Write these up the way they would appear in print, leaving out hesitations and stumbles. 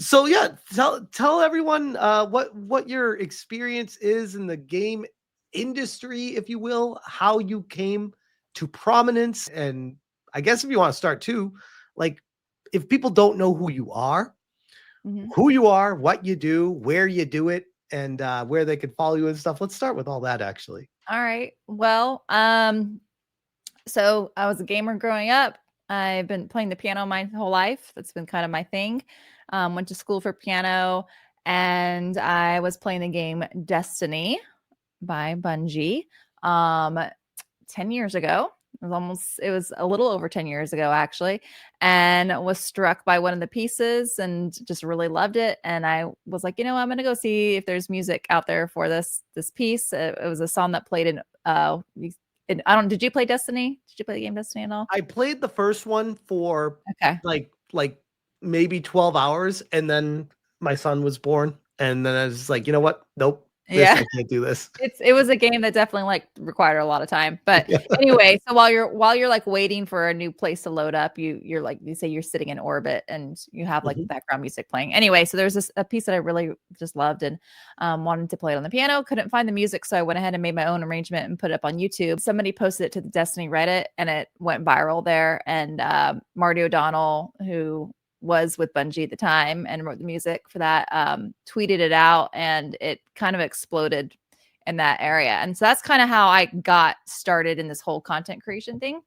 So yeah, tell everyone what your experience is in the game industry, if you will, how you came to prominence, and I guess if you want to start too, like if people don't know who you are, what you do, where you do it, and where they can follow you and stuff. Let's start with all that actually. All right. Well, so I was a gamer growing up. I've been playing the piano my whole life. That's been kind of my thing. Went to school for piano, and I was playing the game Destiny by Bungie. Um, 10 years ago. It was a little over 10 years ago, actually, and was struck by one of the pieces and just really loved it. And I was like, I'm going to go see if there's music out there for this piece. It was a song that played did you play Destiny? Did you play the game Destiny at all? I played the first one for Okay. like maybe 12 hours, and then my son was born, and then I was like, you know what? Nope. Yeah. I can't do this. It was a game that definitely required a lot of time. But Yeah. anyway, so while you're like waiting for a new place to load up, you're like, you say you're sitting in orbit and you have like background music playing. Anyway, so there's a piece that I really just loved and wanted to play it on the piano. Couldn't find the music, so I went ahead and made my own arrangement and put it up on YouTube. Somebody posted it to the Destiny Reddit and it went viral there. And Marty O'Donnell, who was with Bungie at the time and wrote the music for that, tweeted it out, and it kind of exploded in that area. And so that's kind of how I got started in this whole content creation thing.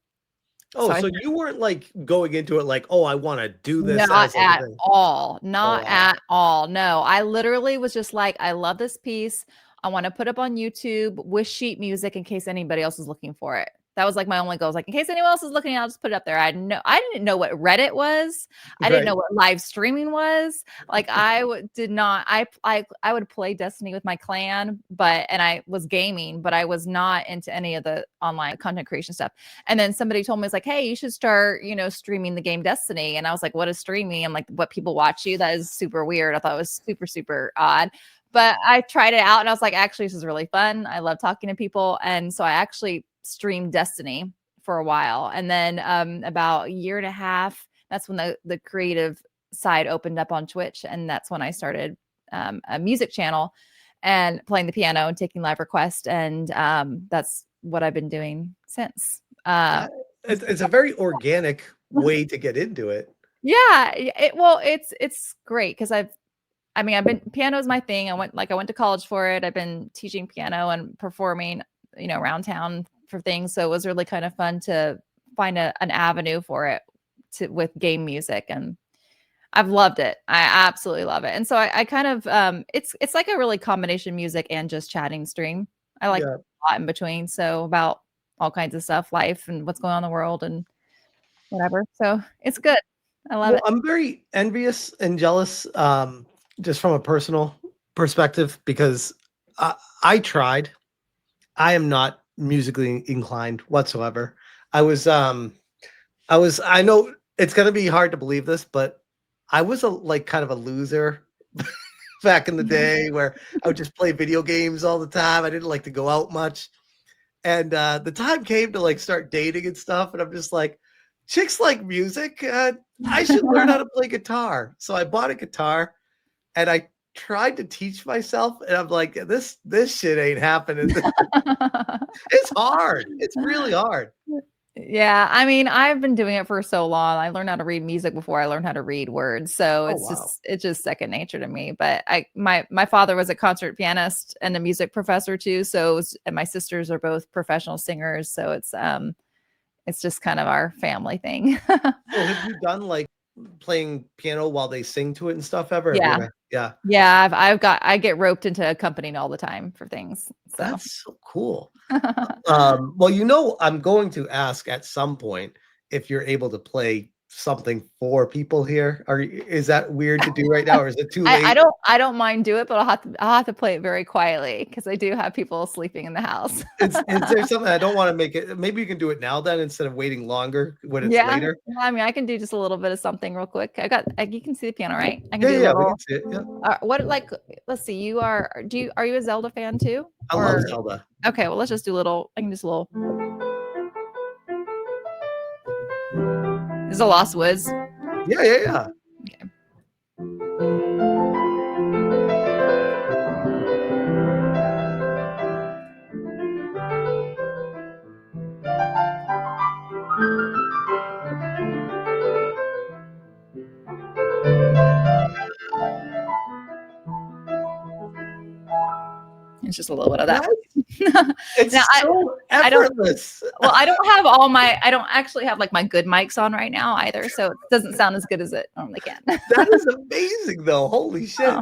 Oh, so you weren't like going into it like, oh, I want to do this. Not at all. Wow. At all. No, I literally was just like, I love this piece. I want to put up on YouTube with sheet music in case anybody else is looking for it. That was like my only goal. Was like, in case anyone else is looking, I'll just put it up there. I didn't know what Reddit was. I didn't know what live streaming was. Like I would play Destiny with my clan, and I was gaming, but I was not into any of the online content creation stuff. And then somebody told me, it's like, hey, you should start, streaming the game Destiny. And I was like, what is streaming? I'm like, what people watch you? That is super weird. I thought it was super, super odd. But I tried it out and I was like, actually, this is really fun. I love talking to people. And so I actually streamed Destiny for a while. And then about a year and a half, that's when the creative side opened up on Twitch. And that's when I started a music channel and playing the piano and taking live requests. And that's what I've been doing since. It's a very organic way to get into it. Yeah. It's great because piano is my thing. I went to college for it. I've been teaching piano and performing, around town for things. So it was really kind of fun to find an avenue for it with game music. And I've loved it. I absolutely love it. And so I kind of, it's like a really combination music and just chatting stream. I like a lot in between. So about all kinds of stuff, life and what's going on in the world and whatever. So it's good. I love it. I'm very envious and jealous, just from a personal perspective, because I tried. I am not musically inclined whatsoever. I know it's going to be hard to believe this, but I was kind of a loser back in the day where I would just play video games all the time. I didn't like to go out much. And the time came to start dating and stuff. And I'm just like, chicks like music. I should learn how to play guitar. So I bought a guitar and I tried to teach myself, and I'm like, this shit ain't happening. It's hard. It's really hard. Yeah, I've been doing it for so long. I learned how to read music before I learned how to read words. So it's just second nature to me. But my father was a concert pianist and a music professor too. And my sisters are both professional singers. So it's just kind of our family thing. So have you done playing piano while they sing to it and stuff ever? Yeah. I get roped into accompanying all the time for things. So. That's so cool. Well, I'm going to ask at some point if you're able to play something for people here. Is that weird to do right now, or is it too late? I don't mind do it, but I'll have to play it very quietly because I do have people sleeping in the house. Is there something I don't want to make it? Maybe you can do it now then instead of waiting longer when it's later. I can do just a little bit of something real quick. You can see the piano, right? I can do we can see it. Yeah. Let's see. Are you a Zelda fan too? I love Zelda. Okay, well let's just do a little. I can just a little. This is a Lost Woods. Yeah. Okay. It's just a little bit of that. It's Now, so I don't. effortless. Well, I don't have all my. I don't actually have like my good mics on right now either, so it doesn't sound as good as it normally can. That is amazing, though. Holy shit.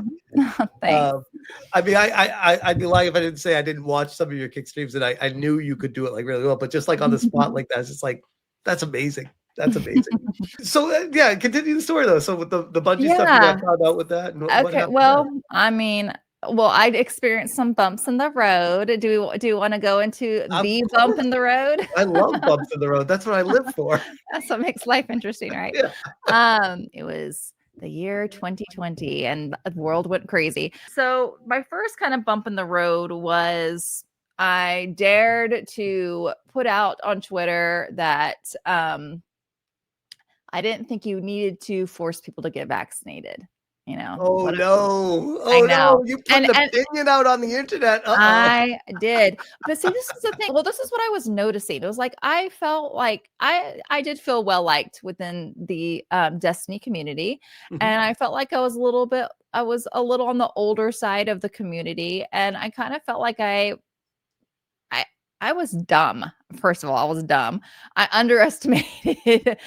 Thanks. I mean, I'd be lying if I didn't say I didn't watch some of your kick streams and I knew you could do it like really well, but just like on the spot like that, it's just like, that's amazing. That's amazing. So yeah, continue the story though. So with the Bungie stuff, you got found out with that, and what Okay. happened Well, there? I mean, I experienced some bumps in the road. Do you want to go into Of the bump course. in the road? I love bumps in the road. That's what I live for. That's what makes life interesting, right? Yeah. It was the year 2020 and the world went crazy. So my first kind of bump in the road was I dared to put out on Twitter that I didn't think you needed to force people to get vaccinated. You know, Oh no. I Oh know. no. You put an opinion out on the internet. I did. But see, this is the thing. Well, this is what I was noticing. It was like I felt like I did feel well liked within the Destiny community. And I felt like I was a little on the older side of the community. And I kind of felt like I was dumb. First of all, I was dumb. I underestimated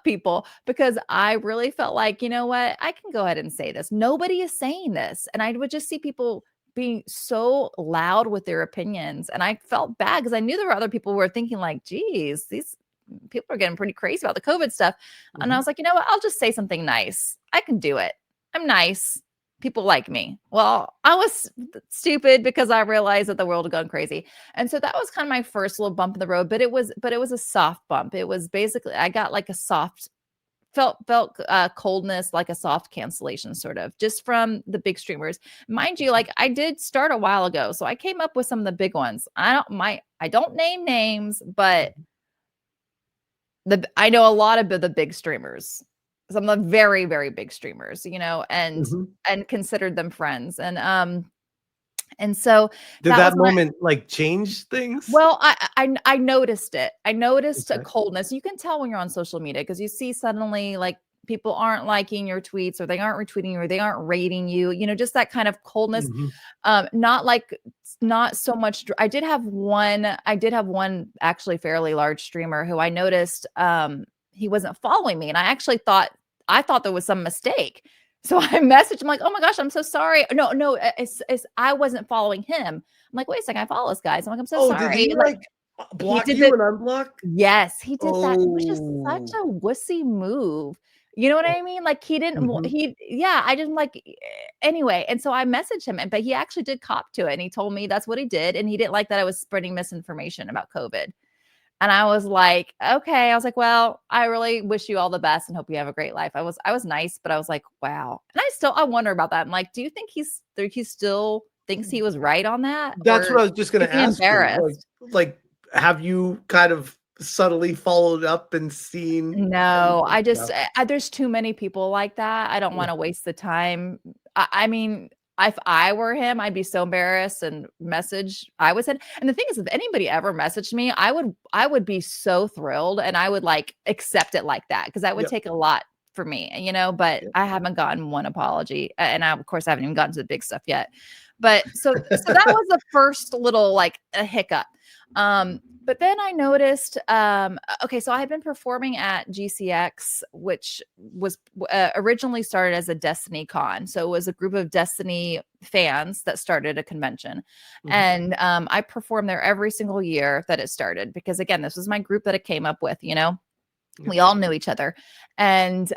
people because I really felt like, you know what? I can go ahead and say this. Nobody is saying this. And I would just see people being so loud with their opinions. And I felt bad because I knew there were other people who were thinking like, geez, these people are getting pretty crazy about the COVID stuff. And I was like, you know what? I'll just say something nice. I can do it. I'm nice. People like me. Well, I was stupid because I realized that the world had gone crazy. And so that was kind of my first little bump in the road, but it was a soft bump. It was basically I got like a soft felt coldness, like a soft cancellation sort of just from the big streamers. Mind you, like I did start a while ago, so I came up with some of the big ones. I don't name names, but I know a lot of the big streamers, some of the very, very big streamers, you know, and considered them friends. And so Did that was that my moment like change things? well, I noticed it. I noticed a coldness. You can tell when you're on social media because you see suddenly like people aren't liking your tweets or they aren't retweeting you or they aren't rating you, you know, just that kind of coldness. Not so much. I did have one actually fairly large streamer who I noticed he wasn't following me. And I thought there was some mistake. So I messaged him like, oh my gosh, I'm so sorry. No, it's I wasn't following him. I'm like, wait a second, I follow this guy. So I'm like, I'm so sorry. Did he like block did you and unblock? Yes, he did that. It was just such a wussy move. You know what I mean? Like he didn't, I didn't like, anyway. And so I messaged him, but he actually did cop to it. And he told me that's what he did. And he didn't like that I was spreading misinformation about COVID. And I was like, okay. I was like, well, I really wish you all the best and hope you have a great life. I was nice, but I was like, wow. And I wonder about that. I'm like, do you think he still thinks he was right on that? That's what Or I was just going is to he ask you. embarrassed? Like, have you kind of subtly followed up and seen? No, I just there's too many people like that. I don't want to waste the time. I mean, if I were him, I'd be so embarrassed and message. I would send. And the thing is, if anybody ever messaged me, I would be so thrilled and I would like accept it like that because that would take a lot for me, you know. But I haven't gotten one apology, and of course I haven't even gotten to the big stuff yet. But so that was the first little like a hiccup. But then I noticed, okay, so I had been performing at GCX, which was originally started as a Destiny con. So it was a group of Destiny fans that started a convention. And I performed there every single year that it started because, again, this was my group that it came up with, you know, we all knew each other. And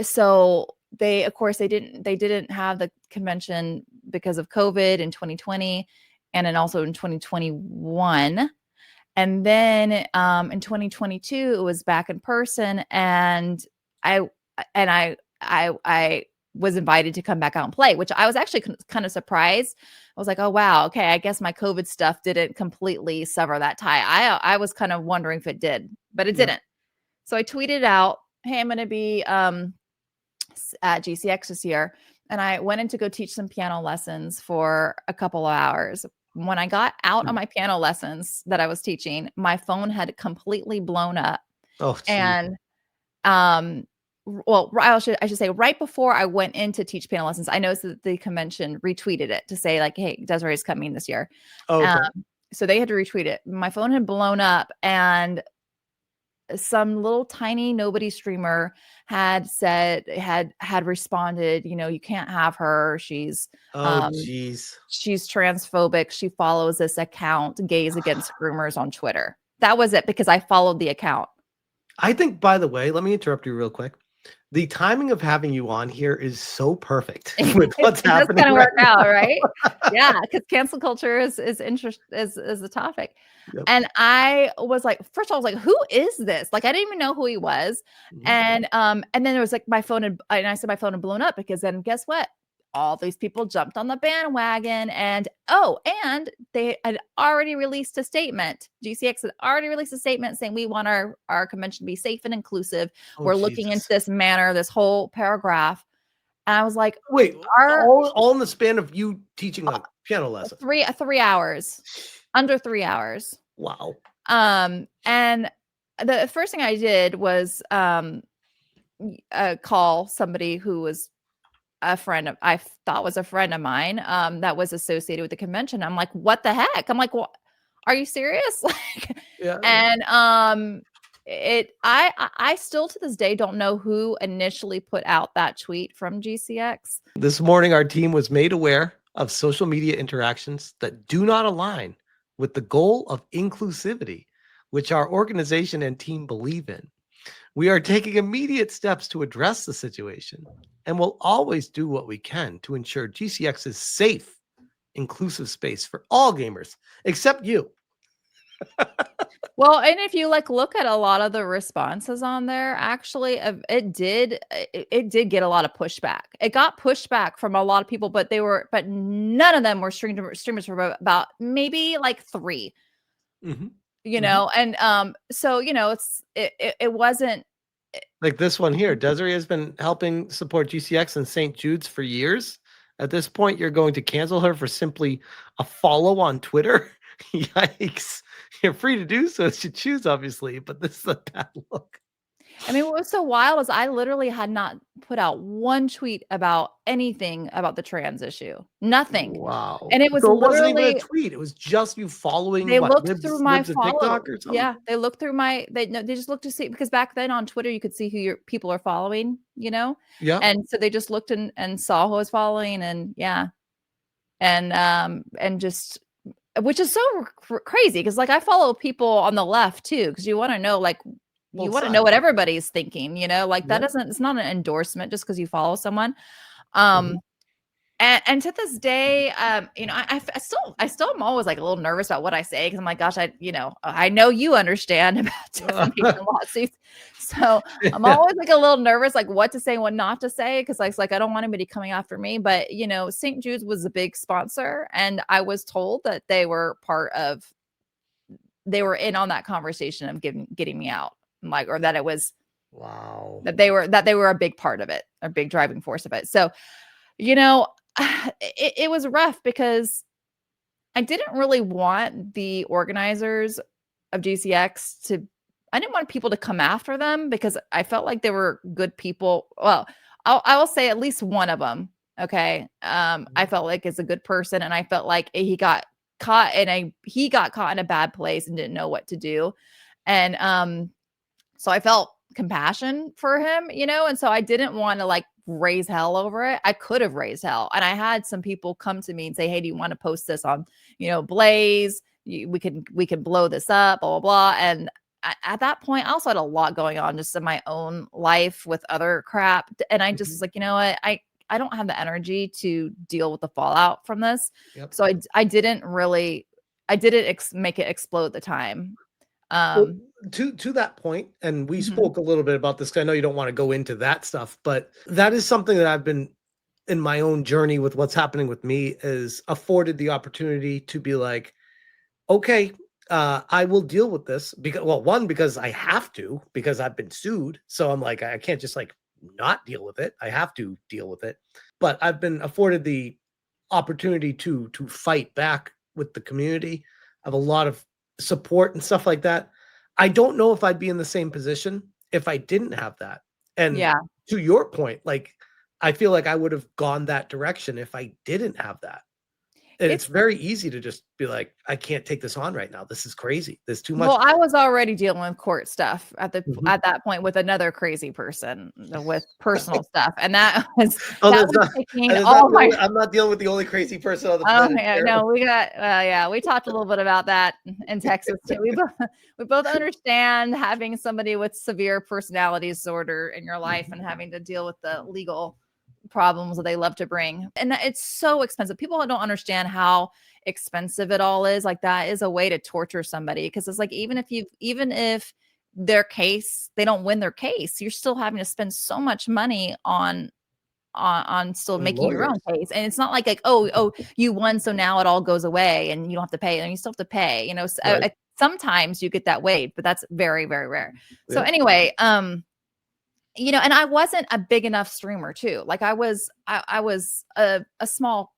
so of course, they didn't have the convention because of COVID in 2020 and then also in 2021. And then in 2022, it was back in person, and I was invited to come back out and play, which I was actually kind of surprised. I was like, oh wow, okay, I guess my COVID stuff didn't completely sever that tie. I was kind of wondering if it did, but it didn't. So I tweeted out, hey, I'm going to be at GCX this year. And I went in to go teach some piano lessons for a couple of hours. When I got out on my piano lessons that I was teaching, my phone had completely blown up. Oh, geez. And well, I should say right before I went in to teach piano lessons, I noticed that the convention retweeted it to say like, "Hey, Desiree is coming this year." Oh, okay. So they had to retweet it. My phone had blown up, and some little tiny nobody streamer had responded, you can't have her. Oh, geez. She's transphobic. She follows this account, Gays Against Groomers, on Twitter. That was it, because I followed the account. I think, by the way, let me interrupt you real quick. The timing of having you on here is so perfect with what's happening. It does kind of right work out, right? Yeah, because cancel culture is the topic. Yep. And I was like, first of all, I was like, who is this? Like, I didn't even know who he was. Mhm. And then there was like my phone, and I said my phone had blown up, because then guess what? All these people jumped on the bandwagon, and they had already released a statement. GCX had already released a statement saying, we want our convention to be safe and inclusive. Oh, We're looking into Jesus. this whole paragraph. And I was like, Wait, all in the span of you teaching a piano lesson? 3 hours, under 3 hours. Wow. And the first thing I did was call somebody who was I thought was a friend of mine, that was associated with the convention. I'm like, what the heck? I'm like, well, are you serious? Like, Yeah. and I still to this day don't know who initially put out that tweet from GCX. This morning, our team was made aware of social media interactions that do not align with the goal of inclusivity, which our organization and team believe in. We are taking immediate steps to address the situation, and will always do what we can to ensure GCX is safe, inclusive space for all gamers, except you. Well, and if you look at a lot of the responses on there, actually, it did get a lot of pushback. It got pushback from a lot of people, but none of them were streamers for about maybe like 3. Mm-hmm. And so it wasn't like this one here. Desiree has been helping support GCX and St. Jude's for years. At this point, you're going to cancel her for simply a follow on Twitter? Yikes. You're free to do so as you choose, obviously, but this is a bad look. I mean, what was so wild is I literally had not put out one tweet about anything about the trans issue. Nothing. Wow. And it was so it wasn't even literally a tweet. It was just you following they what? looked through my Libs of follow. TikTok or something? Yeah, they looked through they just looked to see, because back then on Twitter you could see who your people are following, Yeah. And so they just looked and saw who was following, and and just, which is so crazy, because like I follow people on the left too, because you want to know you want to know what everybody's thinking, like that it's not an endorsement just because you follow someone. And to this day, I still am always like a little nervous about what I say, because I'm like, gosh, I know you understand about defamation lawsuits, so I'm always like a little nervous, like what to say, what not to say, because like I don't want anybody coming after me. But St. Jude's was a big sponsor, and I was told that they were in on that conversation of getting me out, or that it was wow, that they were a big part of it, a big driving force of it. So it was rough, because I didn't really want the organizers of GCX I didn't want people to come after them, because I felt like they were good people. Well, I will say at least one of them. Okay. I felt like is a good person, and I felt like he got caught in a bad place and didn't know what to do. And so I felt compassion for him, and so I didn't want to raise hell over it. I could have raised hell. And I had some people come to me and say, hey, do you want to post this on, Blaze? We can blow this up, blah, blah, blah. And at that point, I also had a lot going on just in my own life with other crap. And I just was like, you know what? I don't have the energy to deal with the fallout from this. Yep. So I didn't make it explode at the time. Well, to that point, and we spoke a little bit about this, because I know you don't want to go into that stuff, but that is something that I've been in my own journey with what's happening with me, is afforded the opportunity to be like, okay, I will deal with this, because I have to, because I've been sued. So I'm like, I can't just not deal with it. I have to deal with it. But I've been afforded the opportunity to fight back with the community. I have a lot of support and stuff like that. I don't know if I'd be in the same position if I didn't have that. And Yeah. to your point, like, I feel like I would have gone that direction if I didn't have that. And it's It's very easy to just be like, I can't take this on right now. This is crazy. There's too much. Well, I was already dealing with court stuff Mhm. at that point with another crazy person with personal stuff, and Oh, that there's was not, taking and there's not all the my. only, I'm not dealing with the only crazy person on the Oh planet yeah, here. no, we got yeah, we talked a little bit about that in Texas too. We both understand having somebody with severe personality disorder in your life and having to deal with the legal problems that they love to bring. And it's so expensive. People don't understand how expensive it all is. Like that is a way to torture somebody because it's like even if their case, they don't win their case, you're still having to spend so much money on still And making your own lawyers. case. And it's not like oh you won so now it all goes away and you don't have to pay and you still have to pay, you know. So, Right. sometimes you get that waived, but that's very very rare. So Yeah. anyway, you know, and I wasn't a big enough streamer too. Like I was a small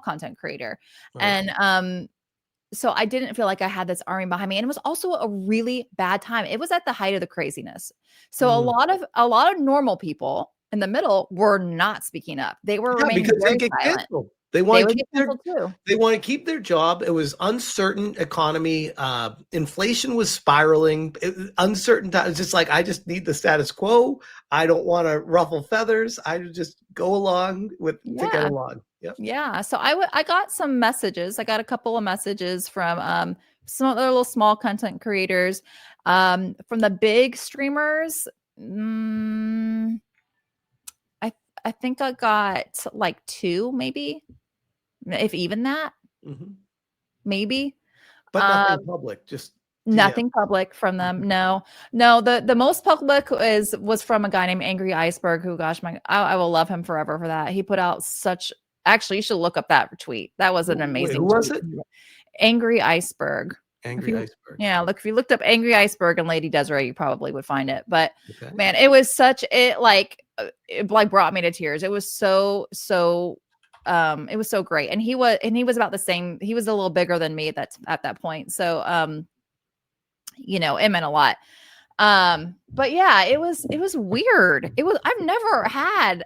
content creator. Right. And so I didn't feel like I had this army behind me. And it was also a really bad time. It was at the height of the craziness. So Mm. a lot of normal people in the middle were not speaking up. They were Yeah, remaining because they very get silent. canceled. They They want to would keep get their canceled too. they want to keep their job. It was uncertain economy. Inflation was spiraling. Uncertain times. It's just like I just need the status quo. I don't want to ruffle feathers. I just go along to get Yeah. along. Yep. Yeah. So I got some messages. I got a couple of messages from some other little small content creators. From the big streamers, mm, I I think I got like two, maybe, if even that, Hmm. maybe. But nothing Um, public. Just DM. Nothing public from them. No, no. The most public was from a guy named Angry Iceberg, who, gosh, I will love him forever for that. He put out such. Actually, you should look up that tweet. That was an Wait, who amazing was tweet. it? Angry Iceberg. If Angry you, Iceberg. yeah, look, if you looked up Angry Iceberg and Lady Desiree, you probably would find it. But Okay. man, it was such it like brought me to tears. It was it was so great. And he was about the same. He was a little bigger than me at that point. So you know, it meant a lot. But yeah, it was weird. I've never had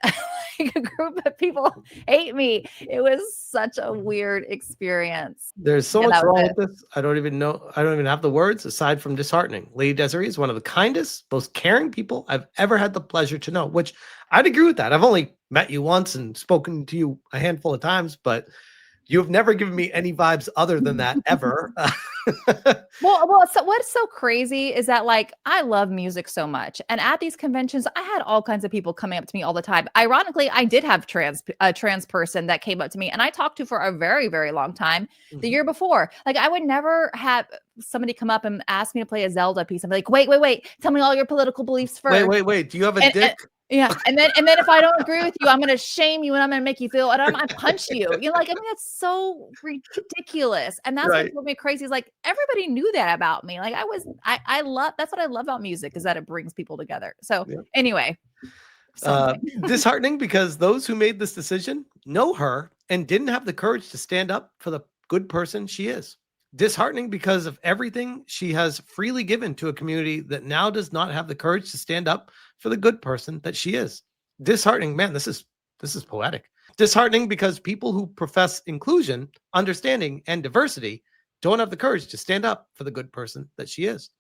like a group of people hate me. It was such a weird experience. There's so Yeah, much that was wrong it. with this. I don't even know. I don't even have the words aside from disheartening. Lady Desiree is one of the kindest, most caring people I've ever had the pleasure to know, which I'd agree with that. I've only met you once and spoken to you a handful of times, but you've never given me any vibes other than that ever. Well, so what's so crazy is that like I love music so much, and at these conventions, I had all kinds of people coming up to me all the time. Ironically, I did have a trans person that came up to me, and I talked to for a very very long time the Mhm. year before. Like I would never have somebody come up and ask me to play a Zelda piece. I'm like, wait, tell me all your political beliefs Wait, first. wait. Do you have a And dick? yeah, and then if I don't agree with you, I'm gonna shame you and I'm gonna make you feel and I'm gonna punch you. You know, like I mean, that's so ridiculous. And that's what Right. drove me crazy. Is like everybody knew that about me. Like I love that's what I love about music is that it brings people together. So Yeah. anyway, so annoying. Disheartening because those who made this decision know her and didn't have the courage to stand up for the good person she is. Disheartening because of everything she has freely given to a community that now does not have the courage to stand up for the good person that she is. Disheartening, man, this is poetic. Disheartening because people who profess inclusion, understanding, and diversity don't have the courage to stand up for the good person that she is.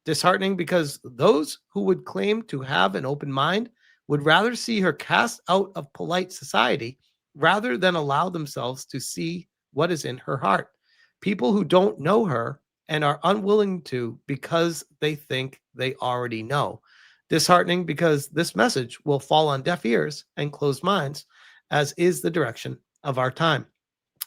Disheartening because those who would claim to have an open mind would rather see her cast out of polite society rather than allow themselves to see what is in her heart. People who don't know her and are unwilling to because they think they already know. Disheartening because this message will fall on deaf ears and closed minds, as is the direction of our time.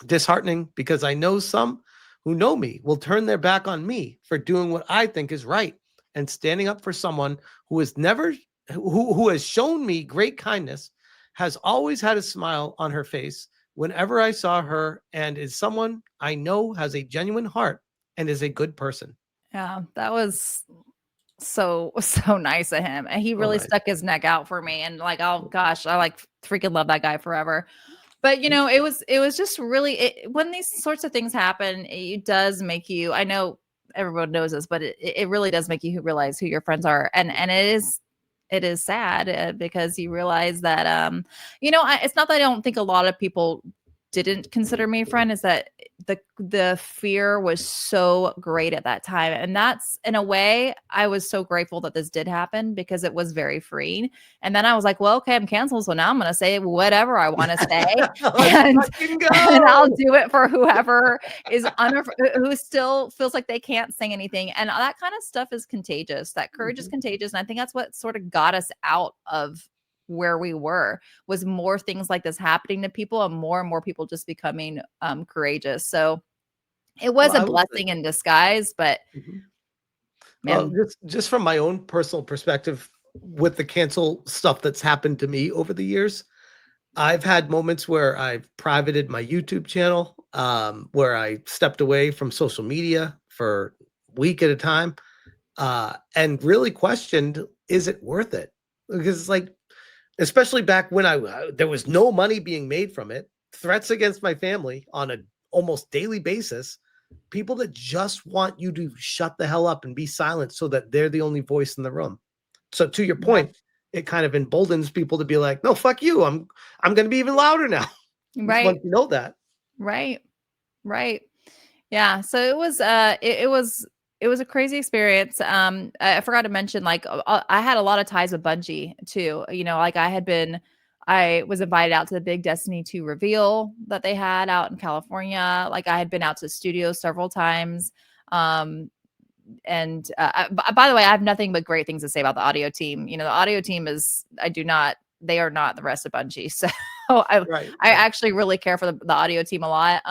Disheartening because I know some who know me will turn their back on me for doing what I think is right and standing up for someone who has never who has shown me great kindness, has always had a smile on her face whenever I saw her, and is someone I know has a genuine heart and is a good person. Yeah, that was so nice of him. And he Oh, really nice. stuck his neck out for me. And like, oh gosh, I like freaking love that guy forever. But you know, it was just really when these sorts of things happen, it does make you. I know everyone knows this, but it really does make you realize who your friends are, and it is it is sad because you realize that, it's not that I don't think a lot of people didn't consider me a friend, is that the fear was so great at that time. And that's, in a way, I was so grateful that this did happen because it was very freeing. And then I was like, well, okay, I'm canceled. So now I'm going to say whatever I want to say. Let's and, fucking and I'll go. do it for whoever is who still feels like they can't say anything. And that kind of stuff is contagious. That courage is contagious. And I think that's what sort of got us out of where we were, was more things like this happening to people and more people just becoming courageous. So it was Well, a I would say, blessing in disguise, but well, man, just from my own personal perspective with the cancel stuff that's happened to me over the years, I've had moments where I've privated my YouTube channel, where I stepped away from social media for a week at a time, and really questioned, is it worth it? Because it's like, especially back when there was no money being made from it, threats against my family on a almost daily basis, people that just want you to shut the hell up and be silent so that they're the only voice in the room. So to your yeah, point, it kind of emboldens people to be like, no, fuck you. I'm going to be even louder now. right, Once you know that. right, right. Yeah. So it was a crazy experience. I forgot to mention, like, I had a lot of ties with Bungie too. Like I was invited out to the big Destiny 2 reveal that they had out in California. Like, I had been out to the studio several times. And by the way, I have nothing but great things to say about the audio team. The audio team they are not the rest of Bungie. So I Right. I actually really care for the audio team a lot.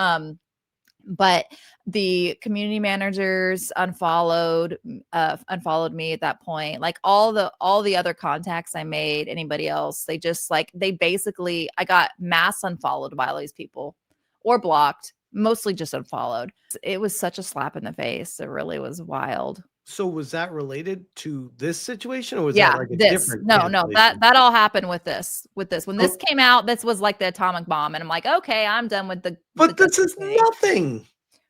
But the community managers unfollowed me at that point. Like, all the other contacts I made, anybody else, they basically, I got mass unfollowed by all these people, or blocked, mostly just unfollowed. It was such a slap in the face. It really was wild. So was that related to this situation, or was that Yeah, like a this. different No, that cancellation? all happened with this. When this So, came out, this was like the atomic bomb, and I'm like, okay, I'm done with the but this Destiny is community nothing.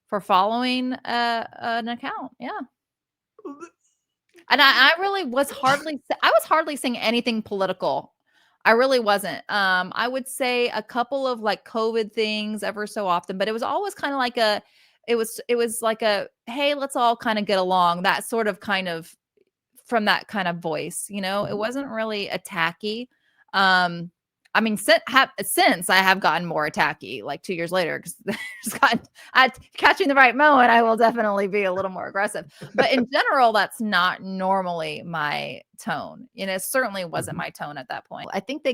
for following an account. Yeah. And I really was I was hardly saying anything political. I really wasn't. I would say a couple of, like, COVID things ever so often, but it was always kind of like it was like a, hey, let's all kind of get along, that sort of kind of, from that kind of voice. It wasn't really attacky. Um, I mean, since I have gotten more attacky, like 2 years later, because just gotten, catching the right moment, I will definitely be a little more aggressive. But in general, that's not normally my tone. It certainly wasn't Mhm. my tone at that point. I think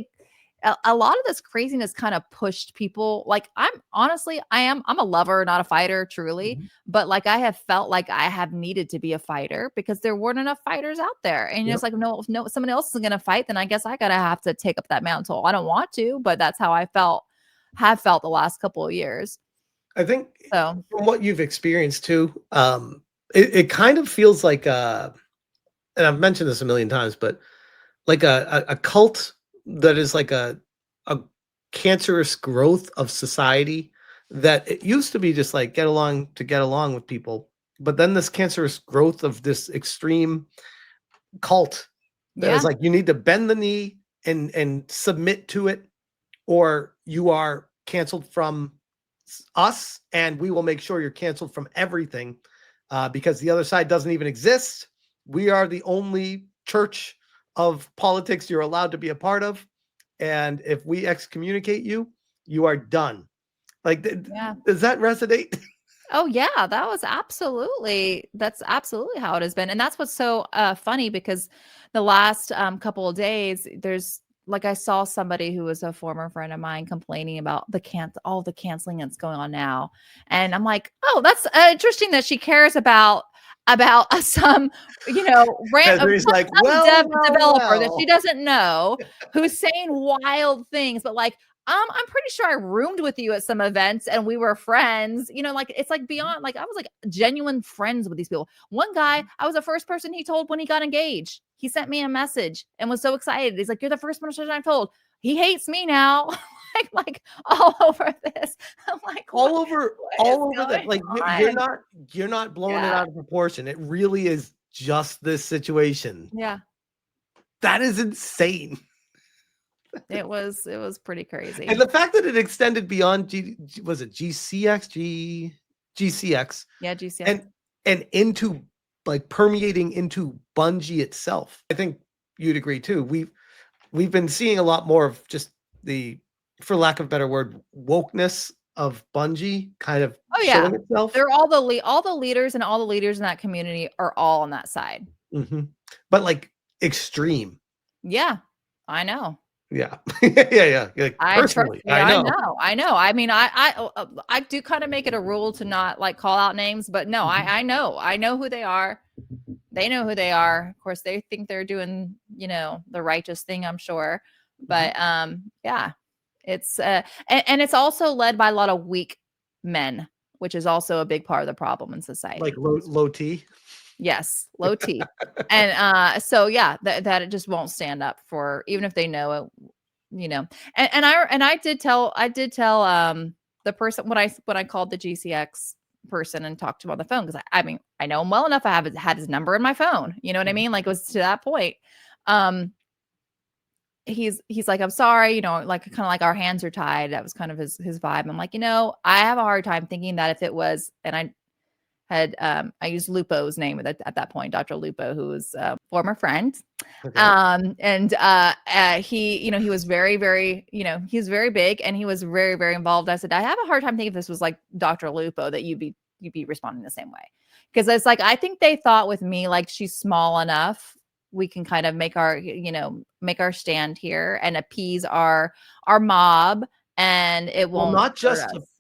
a lot of this craziness kind of pushed people. Like, I'm a lover, not a fighter, truly. Mhm. But, like, I have felt like I have needed to be a fighter because there weren't enough fighters out there. And it's Yep. like, no, if somebody else is going to fight, then I guess I gotta have to take up that mantle. I don't want to, but that's how have felt the last couple of years. I think So from what you've experienced too, it kind of feels like, and I've mentioned this a million times, but like a cult that is like a cancerous growth of society, that it used to be just like get along with people, but then this cancerous growth of this extreme cult that is yeah, like, you need to bend the knee and submit to it, or you are canceled from us, and we will make sure you're canceled from everything, because the other side doesn't even exist. We are the only church of politics you're allowed to be a part of, and if we excommunicate you, you are done. Like, yeah. does that resonate? Oh yeah, that's absolutely how it has been. And that's what's so funny, because the last couple of days, there's, like, I saw somebody who was a former friend of mine complaining about all the canceling that's going on now. And I'm like, "Oh, that's interesting that she cares about some, Desiree's like, some well, well, developer that she well. doesn't know, who's saying wild things, but, like, I'm pretty sure I roomed with you at some events and we were friends. Like, it's like beyond, like, I was like genuine friends with these people. One guy, I was the first person he told when he got engaged. He sent me a message and was so excited. He's like, "You're the first person I told. He hates me now." like all over this. I'm like, All over, what is all over that. going Like, on? you're not blowing it Yeah. out of proportion. It really is just this situation. Yeah. That is insane. It was pretty crazy. And the fact that it extended beyond was it GCX? GCX. Yeah, GCX. And into like permeating into Bungie itself. I think you'd agree too. We've been seeing a lot more of just the, for lack of a better word, wokeness of Bungie kind of showing itself. They're all the leaders, and all the leaders in that community are all on that side. But like extreme. Yeah, I know. Yeah. yeah. Like, personally, I know. I mean, I do kind of make it a rule to not like call out names, but no, I know who they are. They know who they are. Of course, they think they're doing, the righteous thing, I'm sure. But yeah, it's and it's also led by a lot of weak men, which is also a big part of the problem in society. Like low T. Yes, low T. And so yeah, that it just won't stand up for, even if they know it, And I did tell the person when I called the GCX person and talked to him on the phone, because I mean, I know him well enough. I had his number in my phone. You know what I mean? Like, it was to that point. He's like, I'm sorry, like kind of like our hands are tied. That was kind of his vibe. I'm like, I have a hard time thinking that if it was, and I had I used Lupo's name at that point, Dr. Lupo, who was a former friend. Okay. And he, he was very, very, he was very big, and he was very, very involved. I said, I have a hard time thinking if this was like Dr. Lupo, that you'd be responding the same way. Because it's like, I think they thought with me, like, she's small enough, we can kind of make our stand here and appease our mob, and it won't. Well,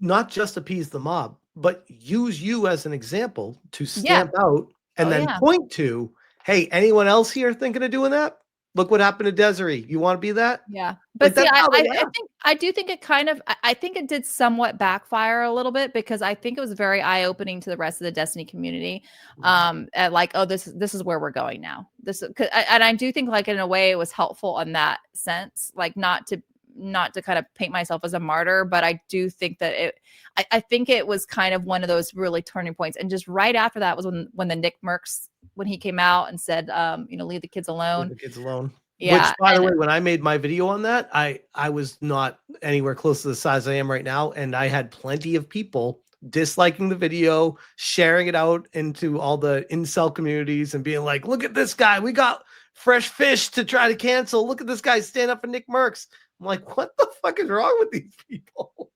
not just appease the mob, but use you as an example to stamp out and then point to, hey, anyone else here thinking of doing that? Look what happened to Desiree. You want to be that? Yeah. But like, see, I do think it kind of, I think it did somewhat backfire a little bit, because I think it was very eye-opening to the rest of the Destiny community. At like, oh, this is where we're going now. And I do think, like, in a way it was helpful in that sense, like not to kind of paint myself as a martyr, but I do think that I think it was kind of one of those really turning points. And just right after that was when the Nick Mercs, when he came out and said, leave the kids alone. Leave the kids alone. Yeah. Which, by the way, when I made my video on that, I was not anywhere close to the size I am right now. And I had plenty of people disliking the video, sharing it out into all the incel communities and being like, look at this guy. We got fresh fish to try to cancel. Look at this guy stand up for Nick Mercs. I'm like, what the fuck is wrong with these people?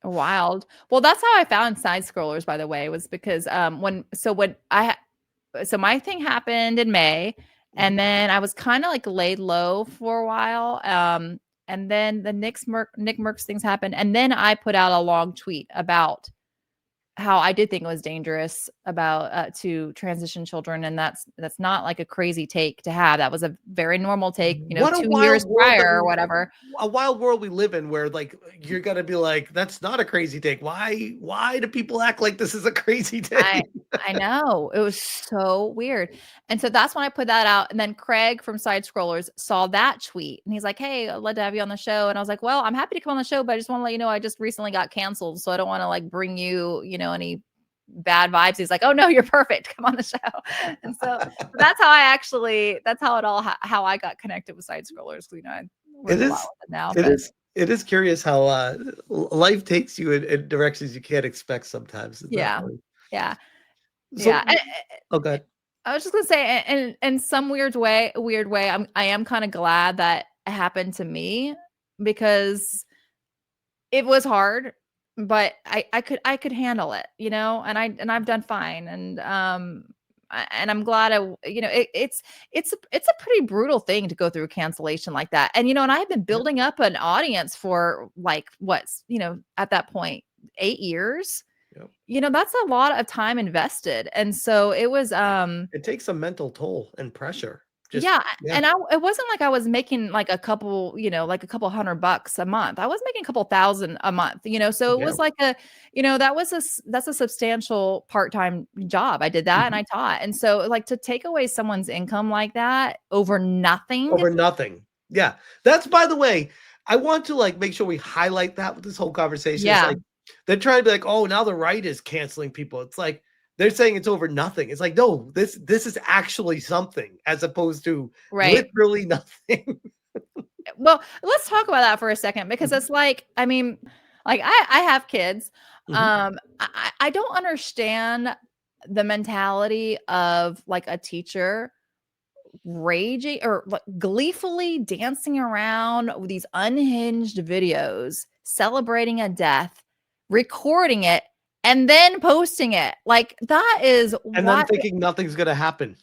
Wild. Well, that's how I found side scrollers, by the way, was because so my thing happened in May, and then I was kind of like laid low for a while. And then the Nick Mercs things happened, and then I put out a long tweet about how I did think it was dangerous about to transition children, and that's not like a crazy take to have. That was a very normal take, 2 years prior or whatever. A wild world we live in, where like you're gonna be like, that's not a crazy take. Why do people act like this is a crazy take? I know, it was so weird. And so that's when I put that out. And then Craig from Side Scrollers saw that tweet, and he's like, hey, I'd love to have you on the show. And I was like, well, I'm happy to come on the show, but I just want to let you know I just recently got canceled, so I don't want to like bring you, any bad vibes. He's like, oh no, you're perfect, come on the show. And so that's how how I got connected with Side Scrollers. It is curious how life takes you in directions you can't expect sometimes. Yeah. So, yeah. Okay. I was just gonna say, in some weird way, I am kind of glad that it happened to me, because it was hard, but I could handle it, and I've done fine. And I'm glad it's a pretty brutal thing to go through a cancellation like that. And, and I had been building up an audience for like, at that point, 8 years. Yep. That's a lot of time invested. And so it was, it takes a mental toll and pressure. And it wasn't like I was making like a couple, like a couple $100 a month. I was making a couple thousand a month, so it was like that's a substantial part-time job. I did that and I taught. And so like to take away someone's income like that over nothing. Yeah. That's, by the way, I want to like make sure we highlight that with this whole conversation. Yeah. It's like, they're trying to be like, oh, now the right is canceling people. It's like, they're saying it's over nothing. It's like, no, this is actually something as opposed to literally nothing. Well, let's talk about that for a second, because it's like, I mean, like I have kids. I don't understand the mentality of like a teacher raging or like gleefully dancing around with these unhinged videos, celebrating a death, recording it, and then posting it. Like that is And then thinking nothing's gonna happen.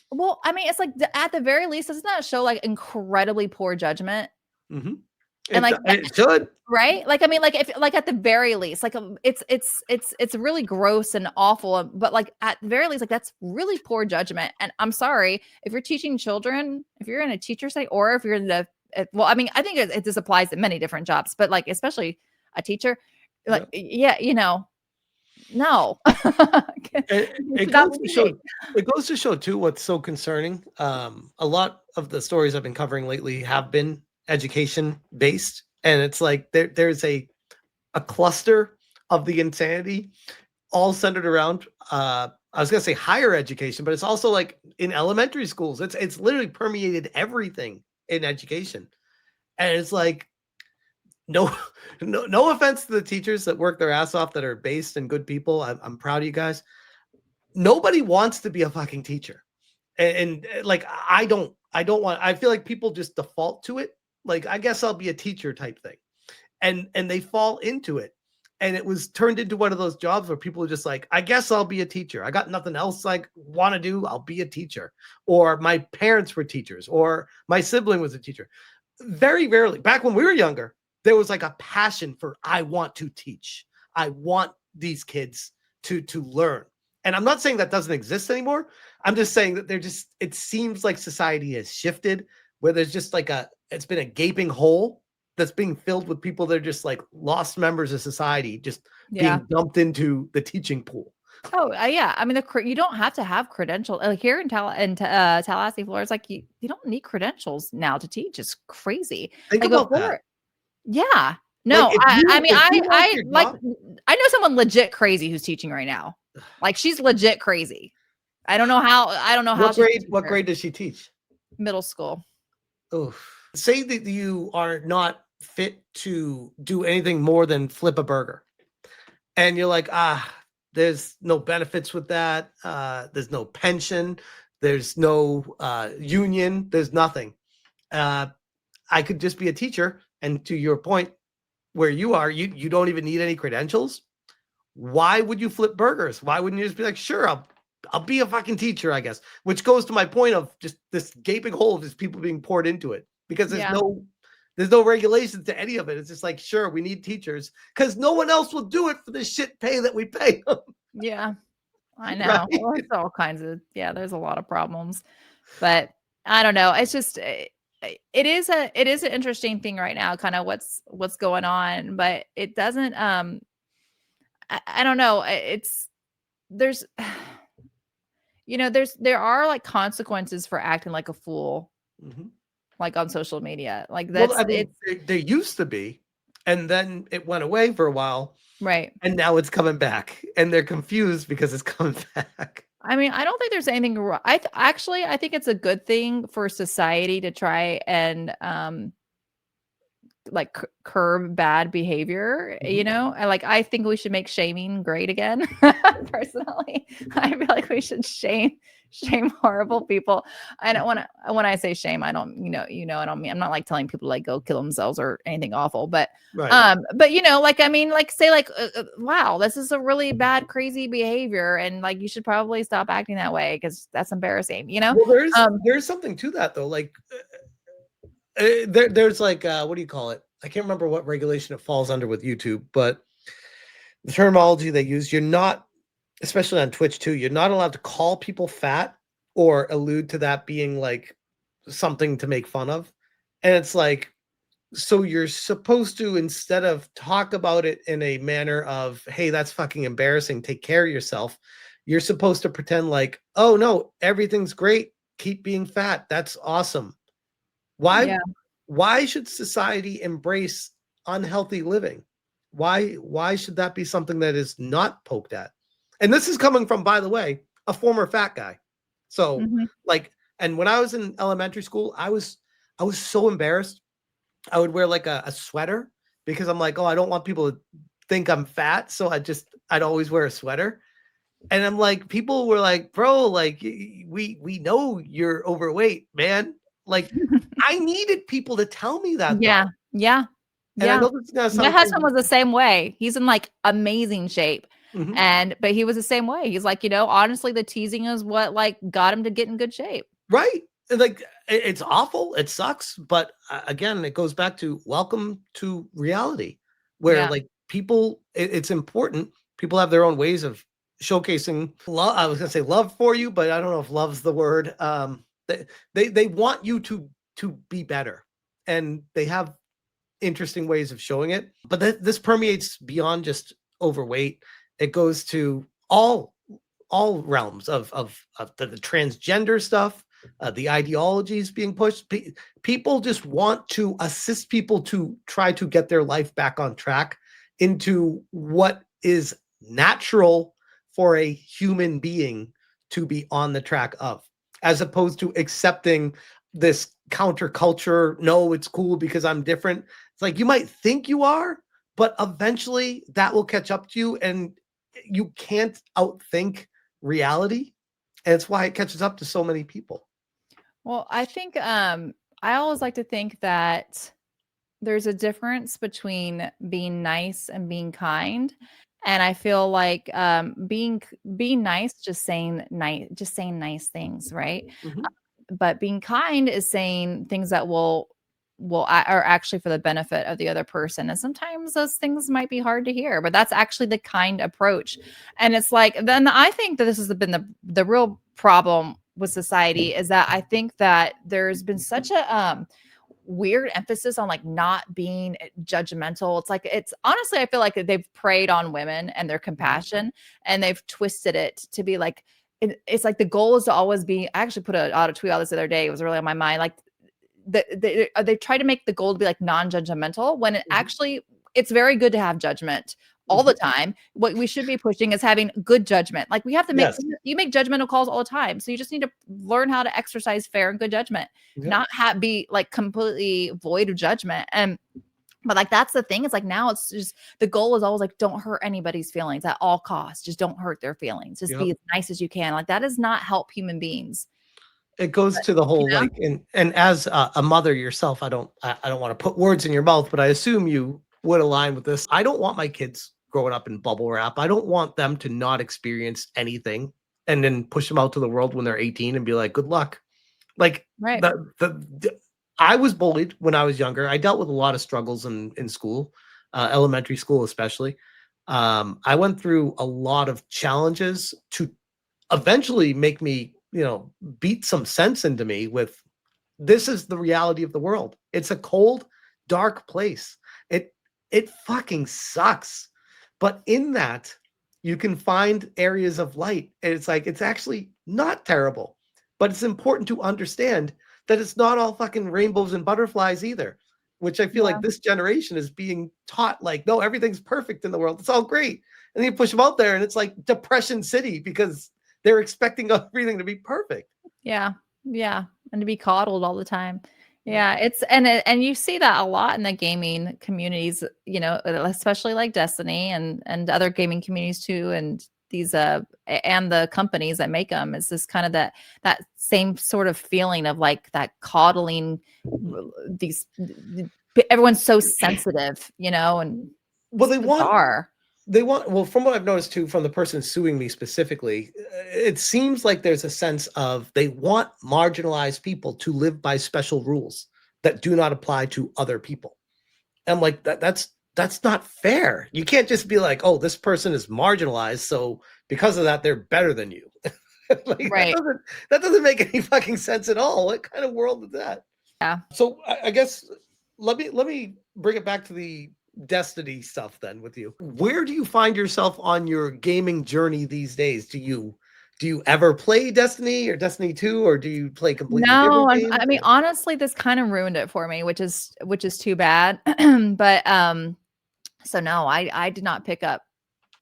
Well, I mean, it's like at the very least, doesn't that show like incredibly poor judgment? And like it should, right? Like, I mean, like if like at the very least, like it's really gross and awful, but like at the very least, like that's really poor judgment. And I'm sorry if you're teaching children, if you're in a teacher setting, or if you're in the well, I mean, I think this applies to many different jobs, but like especially a teacher, like yeah, you know, no. It goes to show too what's so concerning. A lot of the stories I've been covering lately have been education based, and it's like there's a cluster of the insanity all centered around I was gonna say higher education, but it's also like in elementary schools. It's literally permeated everything in education, and it's like no offense to the teachers that work their ass off that are based and good people. I'm proud of you guys. Nobody wants to be a fucking teacher, and like I don't want. I feel like people just default to it. Like I guess I'll be a teacher type thing, and they fall into it, and it was turned into one of those jobs where people are just like, I guess I'll be a teacher. I got nothing else I want to do. I'll be a teacher. Or my parents were teachers, or my sibling was a teacher. Very rarely, back when we were younger, there was like a passion for I want to teach. I want these kids to learn. And I'm not saying that doesn't exist anymore. I'm just saying that it seems like society has shifted where there's just like it's been a gaping hole that's being filled with people that are just like lost members of society, just being dumped into the teaching pool. Oh, yeah. I mean, you don't have to have credentials. Like here in Tallahassee, Florida, it's like you don't need credentials now to teach. It's crazy. Think like about before, that. Yeah. No, like, I know someone legit crazy who's teaching right now. Like she's legit crazy. I don't know how. What grade does she teach? Middle school. Oh, say that you are not fit to do anything more than flip a burger, and you're like, there's no benefits with that. There's no pension. There's no union. There's nothing. I could just be a teacher. And to your point, where you are, you don't even need any credentials. Why would you flip burgers? Why wouldn't you just be like, sure, I'll be a fucking teacher, I guess? Which goes to my point of just this gaping hole of just people being poured into it, because there's no regulations to any of it. It's just like, sure, we need teachers because no one else will do it for the shit pay that we pay them. Yeah, I know. Right? Well, it's all kinds of, there's a lot of problems, but I don't know. It's just, it is an interesting thing right now, kind of what's going on, but it doesn't, I don't know. There are like consequences for acting like a fool, like on social media. Like that's, there used to be, and then it went away for a while. Right. And now it's coming back, and they're confused because it's coming back. I mean, I don't think there's anything wrong. I think it's a good thing for society to try and like curb bad behavior, I think we should make shaming great again. Personally, I feel like we should shame horrible people. I don't want to, when I say shame, I don't, I don't mean, I'm not like telling people to like go kill themselves or anything awful, but, but I mean, like say like, wow, this is a really bad, crazy behavior. And like, you should probably stop acting that way, because that's embarrassing, Well, there's something to that though. Like, there's like what do you call it? I can't remember what regulation it falls under with YouTube, but the terminology they use, you're not, especially on Twitch too, you're not allowed to call people fat or allude to that being like something to make fun of. And it's like, so you're supposed to, instead of talk about it in a manner of, hey, that's fucking embarrassing, take care of yourself, you're supposed to pretend like, oh no, everything's great, keep being fat, that's awesome. Why should society embrace unhealthy living? Why should that be something that is not poked at? And this is coming from, by the way, a former fat guy. So Mhm. like, and when I was in elementary school, I was so embarrassed. I would wear like a sweater because I'm like, oh, I don't want people to think I'm fat. So I'd always wear a sweater. And I'm like, people were like, bro, like we know you're overweight, man. Like I needed people to tell me that Yeah. though. Yeah. And I Yeah. know this is gonna My sound husband crazy. was the same way. He's in, like, amazing shape, Mhm. but he was the same way. He's like, honestly, the teasing is what, like, got him to get in good shape. Right. And like it's awful. It sucks. But again, it goes back to welcome to reality where Yeah. like people, it's important. People have their own ways of showcasing love. I was gonna say love for you, but I don't know if love's the word. They want you to be better, and they have interesting ways of showing it. But this permeates beyond just overweight. It goes to all realms of the transgender stuff, the ideologies being pushed. People just want to assist people to try to get their life back on track into what is natural for a human being to be on the track of, as opposed to accepting this counterculture. No, it's cool because I'm different. It's like you might think you are, but eventually that will catch up to you, and you can't outthink reality. And it's why it catches up to so many people. Well, I think, I always like to think that there's a difference between being nice and being kind. And I feel like, being nice, just saying nice things, right? Mhm. But being kind is saying things that are actually for the benefit of the other person. And sometimes those things might be hard to hear, but that's actually the kind approach. And it's like, then I think that this has been the real problem with society, is that I think that there's been such a weird emphasis on, like, not being judgmental. It's honestly, I feel like they've preyed on women and their Mhm. compassion, and they've twisted it to be like, it's like the goal is to always be. I actually put out a tweet out this other day. It was really on my mind. Like, they try to make the goal to be like non-judgmental, when it Mhm. actually, it's very good to have judgment all the Mhm. time. What we should be pushing is having good judgment. Like, we have to make Yes. you make judgmental calls all the time. So you just need to learn how to exercise fair and good judgment, Yep. not be like completely void of judgment. And but like, that's the thing. It's like, now it's just, the goal is always like, don't hurt anybody's feelings at all costs. Just don't hurt their feelings. Just be Yep. as nice as you can. Like, that does not help human beings. It goes But, to the you whole know? like, and as a mother yourself, I don't want to put words in your mouth, but I assume you would align with this. I don't want my kids growing up in bubble wrap. I don't want them to not experience anything and then push them out to the world when they're 18 and be like, good luck. Like Right. I was bullied when I was younger. I dealt with a lot of struggles in school, elementary school especially. I went through a lot of challenges to eventually make me, beat some sense into me with this is the reality of the world. It's a cold, dark place. It it fucking sucks. But in that, you can find areas of light. And it's like it's actually not terrible. But it's important to understand that it's not all fucking rainbows and butterflies either, which I feel like Yeah. this generation is being taught like, no, everything's perfect in the world. It's all great. And then you push them out there and it's like depression city because they're expecting everything to be perfect. Yeah. Yeah. And to be coddled all the time. Yeah. Yeah. And you see that a lot in the gaming communities, especially like Destiny and other gaming communities too. And and the companies that make them, is this kind of that same sort of feeling of like that coddling. Mhm. These, everyone's so sensitive, and Well, it's bizarre. well, from what I've noticed too, from the person suing me specifically, it seems like there's a sense of they want marginalized people to live by special rules that do not apply to other people. And I'm like, that's not fair. You can't just be like, oh, this person is marginalized, so because of that, they're better than you. Like Right. that doesn't make any fucking sense at all. What kind of world is that? Yeah. So I guess let me bring it back to the Destiny stuff then with you. Where do you find yourself on your gaming journey these days? Do you ever play Destiny or Destiny 2, or do you play completely No, different I games? mean, Or honestly, this kind of ruined it for me, which is too bad. But so no, I did not pick up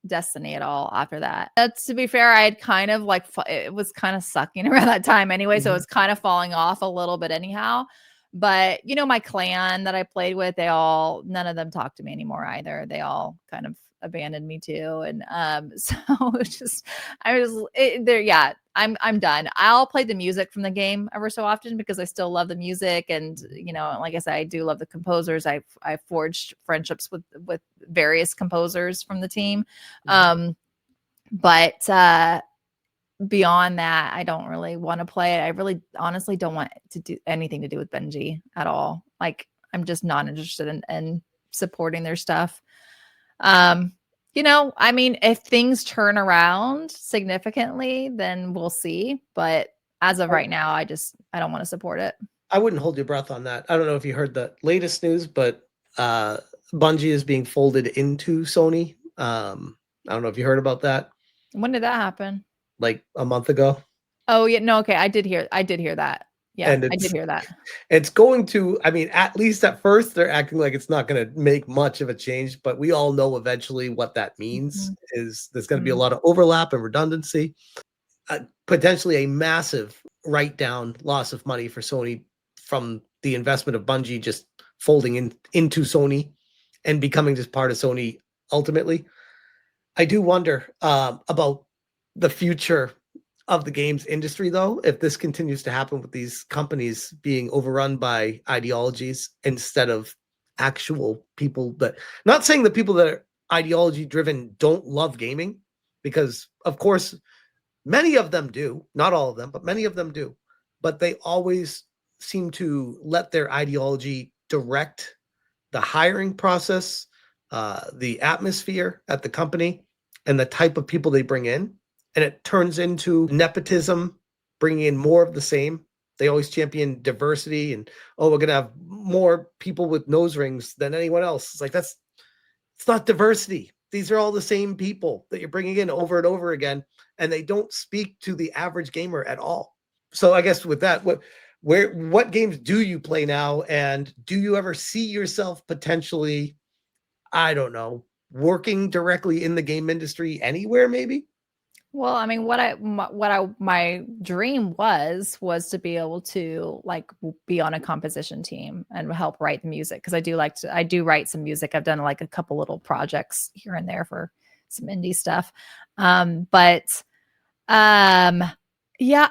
Destiny at all after that. To be fair, I had kind of like, it was kind of sucking around that time anyway. So it's kind of falling off a little bit anyhow. But, you know, my clan that I played with, none of them talk to me anymore either. They all kind of abandoned me too. And so it's just, yeah, I'm done. I'll play the music from the game ever so often because I still love the music. And, you know, like I said, I do love the composers. I forged friendships with various composers from the team. But beyond that, I don't really want to play it. I really honestly don't want to do anything to do with Bungie at all. Like, I'm just not interested in supporting their stuff. You know, I mean, if things turn around significantly, then we'll see. But as of right now, I don't want to support it. I wouldn't hold your breath on that. I don't know if you heard the latest news, but Bungie is being folded into Sony. I don't know if you heard about that. When did that happen? Like a month ago. Oh yeah, no, okay. I did hear that. Yeah, I did hear that. It's going to, I mean, at least at first they're acting like it's not going to make much of a change, but we all know eventually what that means is there's going to be a lot of overlap and redundancy, potentially a massive write-down loss of money for Sony from the investment of Bungie just folding into Sony and becoming just part of Sony ultimately. I do wonder about the future of the games industry, though, if this continues to happen with these companies being overrun by ideologies instead of actual people that, not saying the people that are ideology driven don't love gaming, because of course many of them do, not all of them, but many of them do, but they always seem to let their ideology direct the hiring process, the atmosphere at the company, and the type of people they bring in. And it turns into nepotism, bringing in more of the same. They always champion diversity and, oh, we're going to have more people with nose rings than anyone else. It's like, it's not diversity. These are all the same people that you're bringing in over and over again, and they don't speak to the average gamer at all. So I guess with that, what games do you play now? And do you ever see yourself potentially, I don't know, working directly in the game industry anywhere maybe? Well, I mean, my dream was to be able to like be on a composition team and help write the music, because I do write some music. I've done like a couple little projects here and there for some indie stuff. Yeah,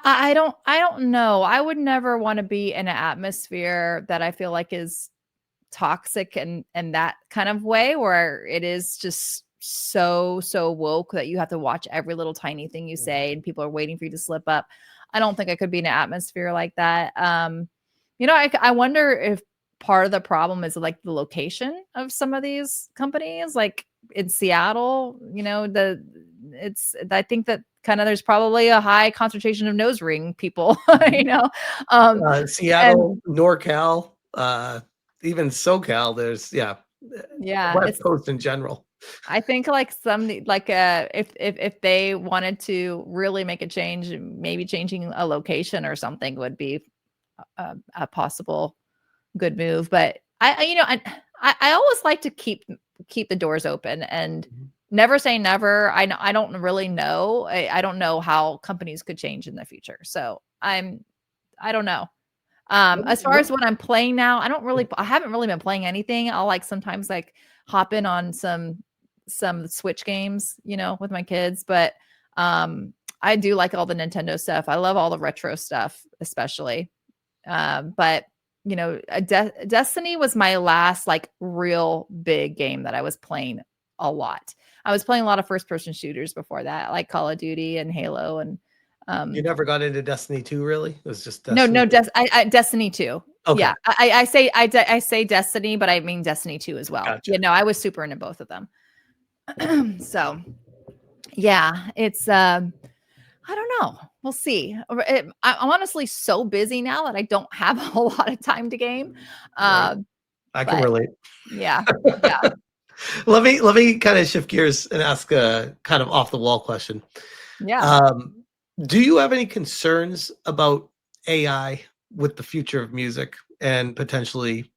I don't know. I would never want to be in an atmosphere that I feel like is toxic and that kind of way, where it is just so woke that you have to watch every little tiny thing you say and people are waiting for you to slip up. I don't think I could be in an atmosphere like that. You know, I wonder if part of the problem is like the location of some of these companies, like in Seattle, you know, I think that kind of there's probably a high concentration of nose ring people, you know. Seattle, NorCal, even SoCal, there's West Coast in general. I think like if they wanted to really make a change, maybe changing a location or something would be a possible good move. But I always like to keep the doors open and never say never. I don't really know. I don't know how companies could change in the future. So I don't know. As far as what I'm playing now, I haven't really been playing anything. I'll like sometimes like hop in on some Switch games, you know, with my kids, but I do like all the Nintendo stuff. I love all the retro stuff, especially. But you know, Destiny was my last like real big game that I was playing a lot. I was playing a lot of first person shooters before that, like Call of Duty and Halo. And you never got into Destiny 2, really? It was just Destiny no, Destiny 2. Okay. Yeah, I say Destiny, but I mean Destiny 2 as well. Gotcha. Yeah, no, I was super into both of them. So yeah, it's I don't know. We'll see. I'm honestly so busy now that I don't have a whole lot of time to game. Right. I can relate. Yeah. Let me kind of shift gears and ask a kind of off the wall question. Yeah. Do you have any concerns about AI with the future of music and potentially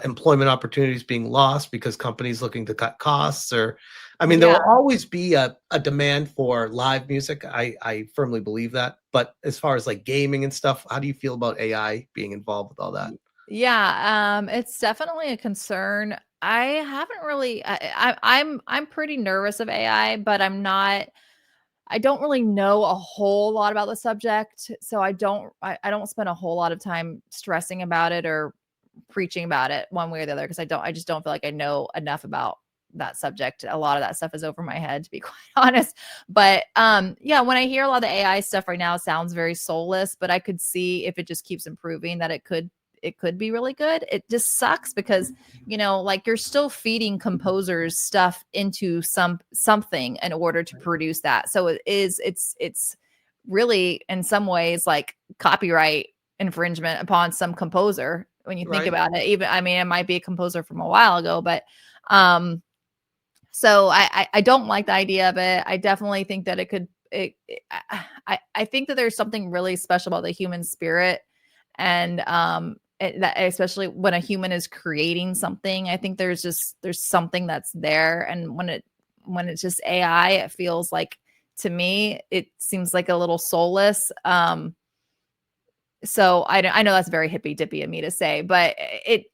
employment opportunities being lost because companies looking to cut costs, or I mean, there Yeah. will always be a demand for live music. I firmly believe that. But as far as like gaming and stuff, how do you feel about AI being involved with all that? Yeah, it's definitely a concern. I haven't really I'm pretty nervous of AI, but I don't really know a whole lot about the subject, so I don't spend a whole lot of time stressing about it or preaching about it one way or the other, because I just don't feel like I know enough about that subject. A lot of that stuff is over my head, to be quite honest. But yeah, when I hear a lot of the AI stuff right now, it sounds very soulless, but I could see if it just keeps improving that it could be really good. It just sucks because, like, you're still feeding composers stuff into something in order to produce that. So it's really in some ways like copyright infringement upon some composer when you think Right. about it. Even, I mean, it might be a composer from a while ago, but um so I don't like the idea of it. I definitely think that it could I think that there's something really special about the human spirit, and that especially when a human is creating something, I think there's something that's there. And when it's just AI, it feels like, to me, it seems like a little soulless. So I know that's very hippy dippy of me to say, but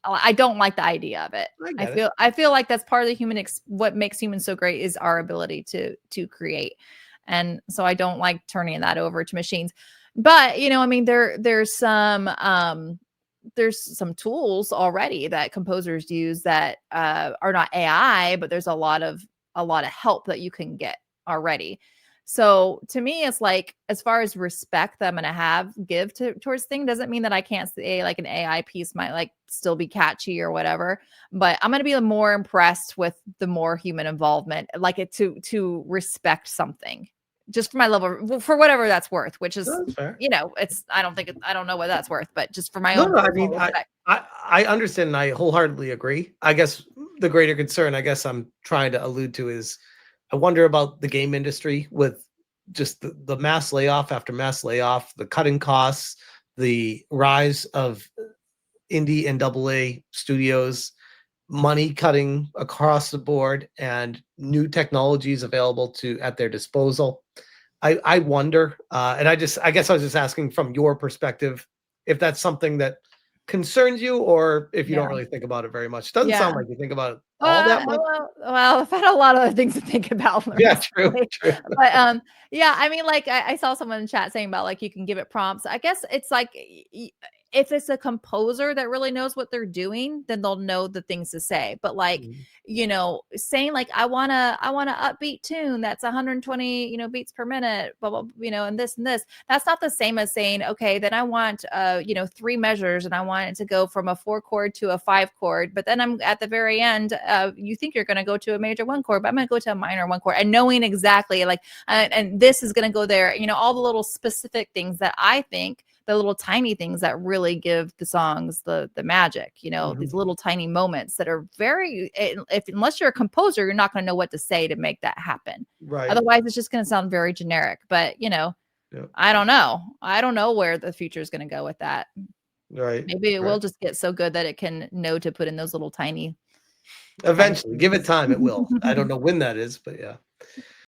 I don't like the idea of it. I I get it. feel I feel like that's part of the what makes humans so great is our ability to create. And so I don't like turning that over to machines. But, I mean, there's some tools already that composers use that are not AI, but there's a lot of help that you can get already. So to me, it's like, as far as respect that I'm gonna give towards thing, doesn't mean that I can't say like an AI piece might like still be catchy or whatever. But I'm gonna be more impressed with the more human involvement, like it to respect something, just for my level, for whatever that's worth, which is, No, that's fair. I don't know what that's worth, but just for my No, own no, I personal mean, respect. I understand and I wholeheartedly agree. I guess the greater concern, I guess I'm trying to allude to is I wonder about the game industry with just the mass layoff after mass layoff, the cutting costs, the rise of indie and double A studios, money cutting across the board, and new technologies available to at their disposal. I wonder, and I guess I was just asking from your perspective if that's something that concerns you, or if you don't Yeah. really think about it very much. Doesn't Yeah. sound like you think about it all that much. Well, I've had a lot of other things to think about Yeah, true, recently. true. But, yeah, I mean, like, I saw someone in the chat saying about, like, you can give it prompts. I guess it's like, if it's a composer that really knows what they're doing, then they'll know the things to say. But, like, Mhm. saying like, I want a upbeat tune that's 120, beats per minute, blah, blah, and this and this. That's not the same as saying, okay, then I want, three measures, and I want it to go from a 4 chord to a 5 chord. But then I'm at the very end, you think you're going to go to a major 1 chord, but I'm going to go to a minor 1 chord, and knowing exactly like, and this is going to go there, all the little specific things that I think, the little tiny things that really give the songs the magic, these Mhm. little tiny moments that are very, if unless you're a composer, you're not going to know what to say to make that happen. Right. Otherwise, it's just going to sound very generic. But, Yeah. I don't know. I don't know where the future is going to go with that. Right. Maybe it Right. will just get so good that it can know to put in those little tiny Eventually, give it things. time, it will. I don't know when that is, but yeah.